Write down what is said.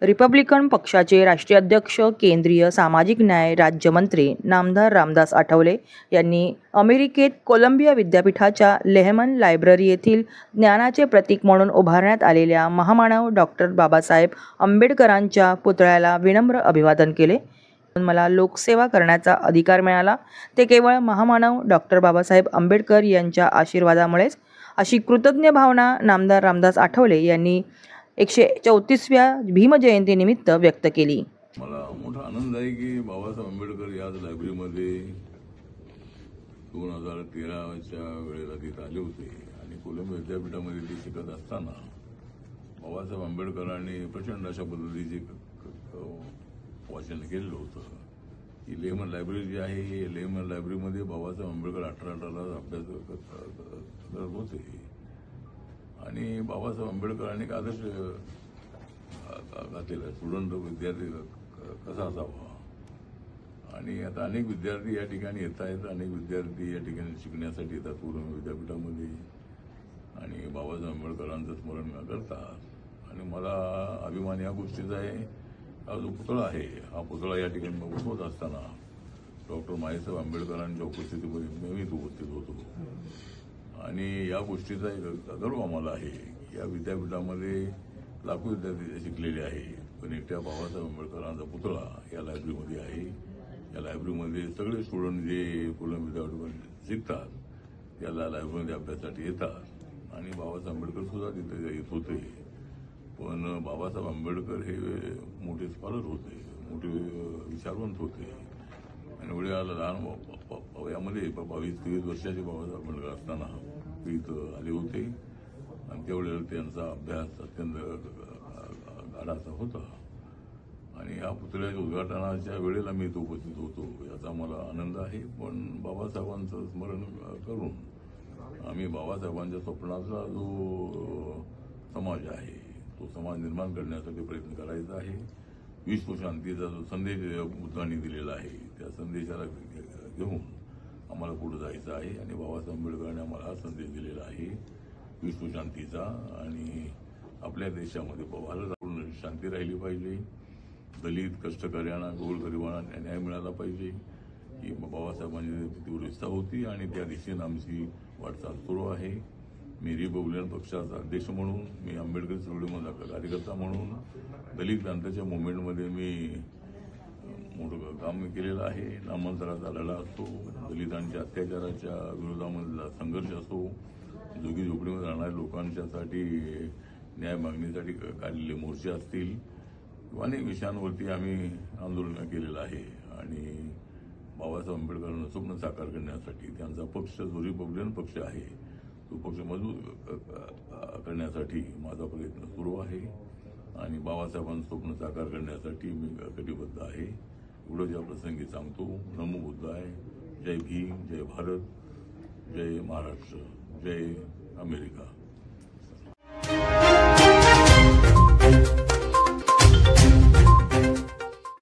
Republican पक्षाचे राष्ट्रीय अध्यक्ष केंद्रीय सामाजिक न्याय राज्यमंत्री नामदार रामदास आठवले यांनी अमेरिकेत कोलंबिया विद्यापीठाच्या लेहमन लायब्ररी येथील ज्ञानाचे प्रतीक म्हणून उभारण्यात आलेल्या महामानव डॉक्टर बाबासाहेब आंबेडकरांच्या पुतळ्याला विनम्र अभिवादन केले. मला लोकसेवा करण्याचा अधिकार मिळाला ते केवळ महामानव डॉक्टर बाबासाहेब आंबेडकर यांच्या आशीर्वादामुळेच, अशी कृतज्ञ भावना नामदार रामदास आठवले यांनी 134व्या भीमजयंतीनिमित्त व्यक्त केली. मला मोठा आनंद आहे की बाबासाहेब आंबेडकर याच लायब्ररीमध्ये 2013च्या वेळेला तिथे आले होते आणि कोलंबिया विद्यापीठामध्ये ते शिकत असताना बाबासाहेब आंबेडकरांनी प्रचंड अशा पद्धतीचे वाचन केलेलं होतं. ही लेहमन लायब्ररी जी आहे, ही लेहमन लायब्ररीमध्ये बाबासाहेब आंबेडकर 18ला अभ्यास करत होते आणि बाबासाहेब आंबेडकरांनी एक आदर्श घातलेला स्टुडंट विद्यार्थी कसा असावा. आणि आता अनेक विद्यार्थी या ठिकाणी येत आहेत, अनेक विद्यार्थी या ठिकाणी शिकण्यासाठी येतात पूर्ण विद्यापीठामध्ये आणि बाबासाहेब आंबेडकरांचं स्मरण करतात. आणि मला अभिमान या गोष्टीचा आहे, हा जो पुतळा आहे, हा पुतळा या ठिकाणी उभवत असताना डॉक्टर माईसाहेब आंबेडकरांच्या उपस्थितीमध्ये मी उपस्थित होतो आणि या गोष्टीचा एक गर्व आम्हाला आहे. या विद्यापीठामध्ये लाखो विद्यार्थी शिकलेले आहे, पण एकट्या बाबासाहेब आंबेडकरांचा पुतळा या लायब्ररीमध्ये आहे. या लायब्ररीमध्ये सगळे स्टुडंट जे कोलंबिया विद्यापीठामध्ये शिकतात याला लायब्ररीमध्ये अभ्यासासाठी येतात आणि बाबासाहेब आंबेडकर सुद्धा तिथे येत होते. पण बाबासाहेब आंबेडकर हे मोठे स्कॉलर होते, मोठे विचारवंत होते आणि एवढ्या लहान वयामध्ये 22-23 वर्षाचे बाबासाहेब आंबेडकर असताना ते इथं आले होते आणि त्यावेळेला त्यांचा अभ्यास अत्यंत गाढाचा होता आणि या पुतळ्याच्या उद्घाटनाच्या वेळेला मी इथं उपस्थित होतो, याचा मला आनंद आहे. पण बाबासाहेबांचं स्मरण करून आम्ही बाबासाहेबांच्या स्वप्नाचा जो समाज आहे तो समाज निर्माण करण्यासाठी प्रयत्न करायचा आहे. विश्व शांतीचा जो संदेश बुद्धांनी दिलेला आहे त्या संदेशाला घेऊन आम्हाला पुढे जायचं आहे आणि बाबासाहेब आंबेडकरांनी आम्हाला हा संदेश दिलेला आहे विश्व शांतीचा. आणि आपल्या देशामध्ये भारत शांती राहिली पाहिजे, दलित कष्टकऱ्यांना गोरगरिबांना न्याय मिळाला पाहिजे ही बाबासाहेबांची तीव्र इच्छा होती आणि त्या दिशेने आमची वाटचाल सुरू आहे. मी रिपब्लिकन पक्षाचा अध्यक्ष म्हणून, मी आंबेडकर चळवळीमधला कार्यकर्ता म्हणून, दलित क्रांतीच्या मुवमेंटमध्ये मी मोठं काम केलेलं आहे. नामांतराचा लढा असतो, दलितांच्या अत्याचाराच्या विरोधामधला संघर्ष असतो, झोगी झोपडीमध्ये राहणाऱ्या लोकांच्यासाठी न्याय मागणीसाठी काढलेले मोर्चे असतील, अनेक विषयांवरती आम्ही आंदोलन केलेलं आहे. आणि बाबासाहेब आंबेडकरांना स्वप्न साकार करण्यासाठी त्यांचा पक्ष जो रिपब्लिकन पक्ष आहे तो पक्ष मजबूत करण्यासाठी माझा प्रयत्न सुरू आहे आणि बाबासाहेबांचं स्वप्न साकार करण्यासाठी मी कटिबद्ध आहे. एवढं या प्रसंगी सांगतो. नमो बुद्धाय. जय भीम, जय भारत, जय महाराष्ट्र, जय अमेरिका.